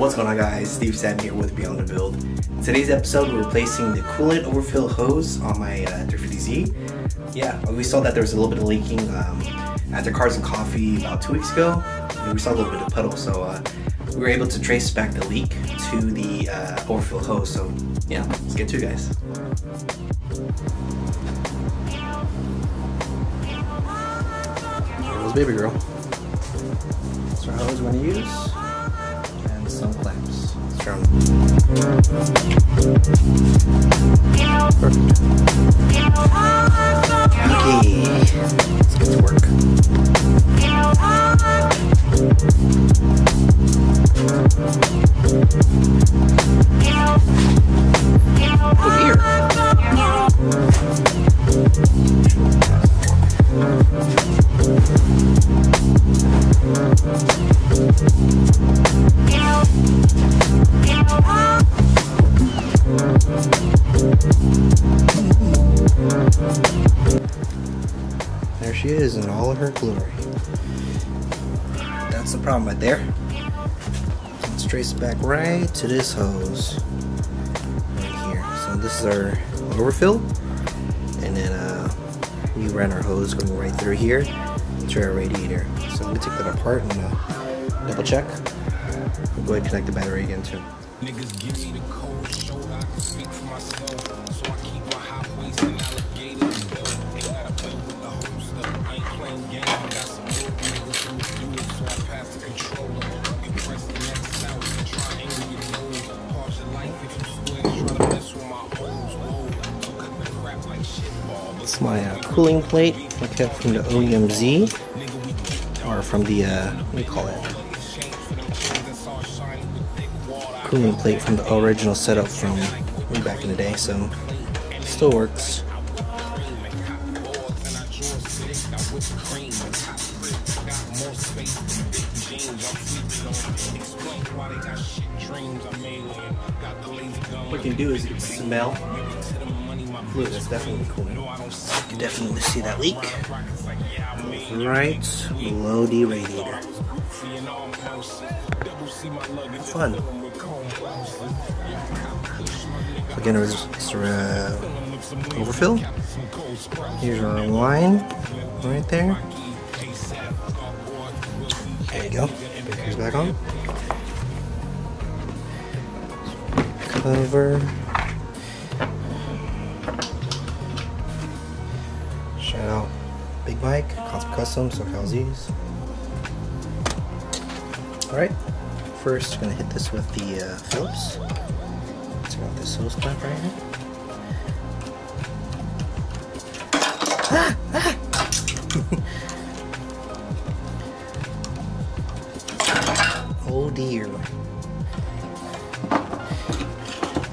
What's going on, guys? Steve Sam here with Beyond the Build. In today's episode, we're replacing the coolant overfill hose on my 350Z. Yeah, we saw that there was a little bit of leaking at the Cars and Coffee about 2 weeks ago. And we saw a little bit of puddle, so we were able to trace back the leak to the overfill hose. So yeah, let's get to it, guys. Here goes baby girl. That's our hose we're going to use. Some clamps. Let's try them. Perfect. Okay, let's get to work. Oh dear. There she is in all of her glory. That's the problem right there. Let's trace it back right to this hose right here. So this is our overfill, and then we ran our hose going right through here to our radiator. So I'm gonna take that apart and double check. We'll go ahead and connect the battery again too. Niggas give me the cold shoulder, I can speak for myself. So I keep my high waist and alligators built. Ain't gotta play with the holster. I ain't playing games. I got some good niggas who do it, so I pass the controller. You press the next out, triangle your nose. Pause your life if you swear. Try to mess with my hoes. Whoa, so cut the crap like shit ball. It's my cooling plate I kept from the OEMZ, or from the what do you call it? Cooling plate from the original setup from way back in the day, so it still works. What you can do is you can smell fluid. That's definitely cool. You can definitely see that leak right below the radiator. Fun. Again, it's overfill. Here's our line right there. There you go. Here's back on. Cover. Shout out Big Mike, Concept Custom, SoCal Z's. Alright, first I'm going to hit this with the Phillips. Check out this hose clamp right here. Ah! Ah! Oh dear.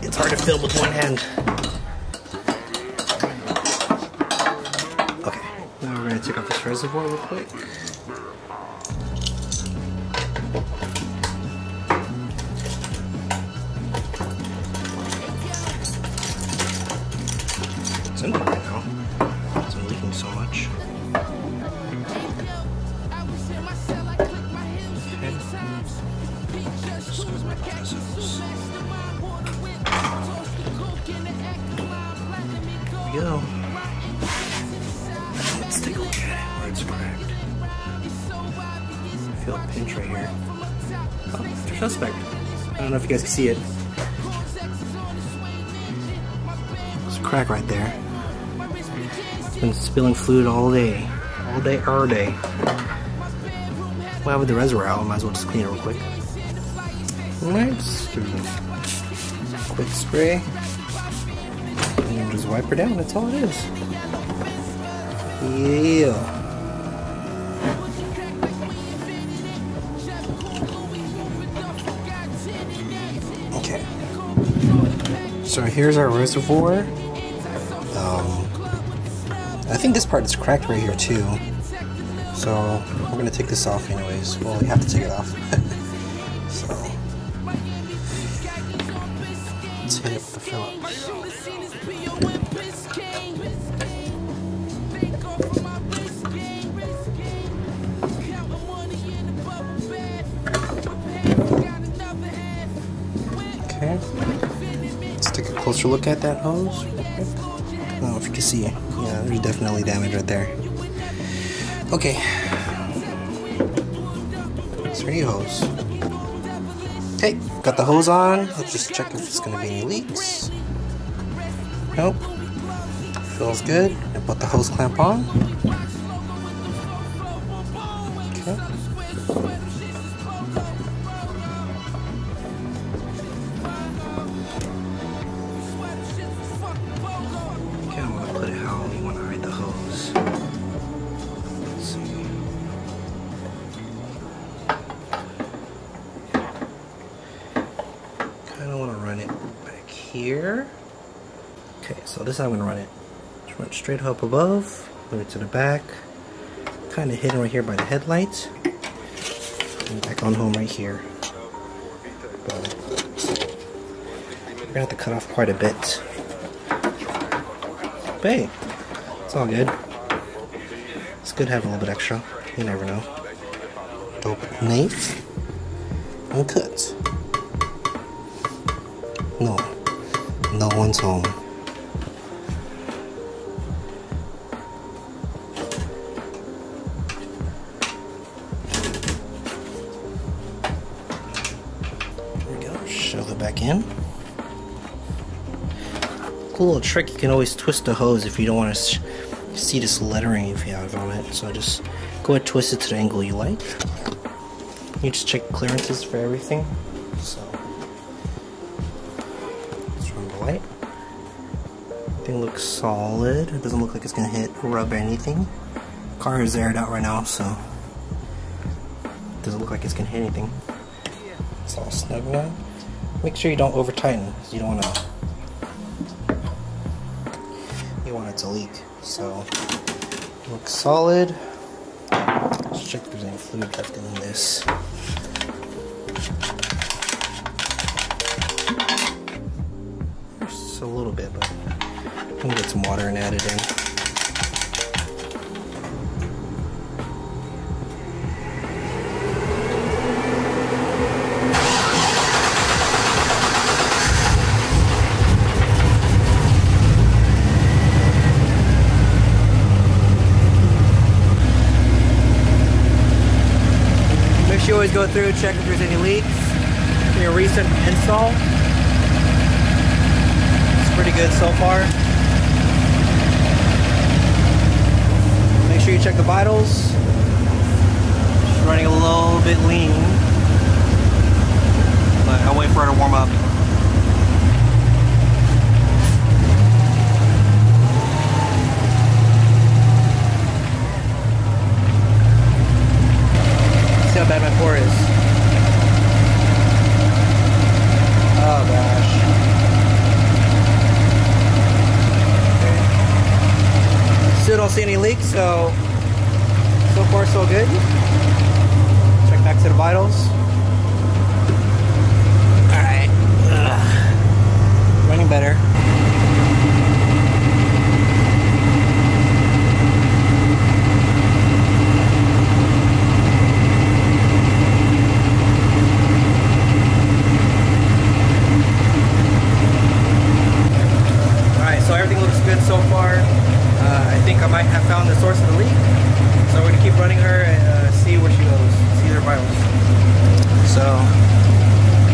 It's hard to film with one hand. Okay, now we're going to take off this reservoir real quick. It's empty right now. It's been leaking so much. There we go. Let's take a look at it. Where it's cracked. I feel a pinch right here. Oh, they're suspect. I don't know if you guys can see it. There's a crack right there. It's been spilling fluid all day. All day, every day. Well, with the reservoir out, I might as well just clean it real quick. Alright, just give it a quick spray. And just wipe her down, that's all it is. Yeah. Okay. So here's our reservoir. I think this part is cracked right here too. So we're gonna take this off anyways. Well, we have to take it off. So let's hit it with the Phillips. closer look at that hose. I don't know if you can see. Yeah, there's definitely damage right there. Okay. It's your new hose. Okay, got the hose on. Let's just check if it's gonna be any leaks. Nope. Feels good. I put the hose clamp on. Okay. Okay, I'm gonna put it how you want to ride the hose. Let's see. Kind of want to run it back here. Okay, so this is how I'm gonna run it. Just run it straight up above, move it to the back, kind of hidden right here by the headlights, and back on home right here. We're gonna have to cut off quite a bit. But hey, it's all good. It's good to have a little bit extra. You never know. Dope knife and cut. No one's home. Shove it back in. Cool little trick, you can always twist the hose if you don't want to see this lettering if you have on it. So just go ahead and twist it to the angle you like. You just check clearances for everything. So let's run the light. Everything looks solid. It doesn't look like it's gonna hit or rub or anything. Car is aired out right now, so it doesn't look like it's gonna hit anything. It's all snug now. Make sure you don't over tighten, because you don't want to. You want it to leak. So it looks solid. Let's check if there's any fluid left in this. There's a little bit, but I'm gonna get some water and add it in. You always go through, check if there's any leaks in your recent install. It's pretty good so far. Make sure you check the vitals. She's running a little bit lean, but I'll wait for her to warm up. How bad my pour is. Oh gosh. Okay. Still don't see any leaks, so far so good. Check back to the vitals. Alright. Running better. So everything looks good so far. I think I might have found the source of the leak. So we're gonna keep running her and see where she goes, see her vitals. So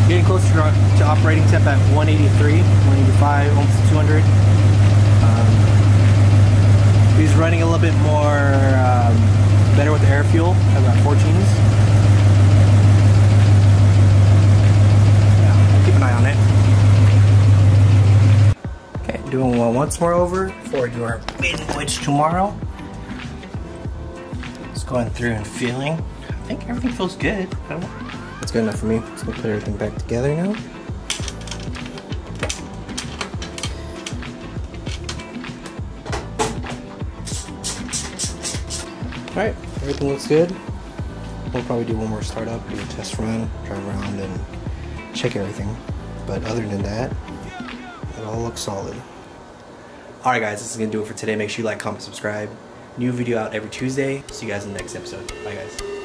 getting closer to operating temp at 183, 185, almost 200. He's running a little bit more better with the air fuel at about 14s. Yeah, keep an eye on it. Doing one once more over before we do our maiden voyage tomorrow. Just going through and feeling. I think everything feels good. That's good enough for me. Just gonna put everything back together now. Alright, everything looks good. We'll probably do one more startup, do a test run, drive around and check everything. But other than that, it all looks solid. Alright guys, this is going to do it for today. Make sure you like, comment, subscribe. New video out every Tuesday. See you guys in the next episode. Bye guys.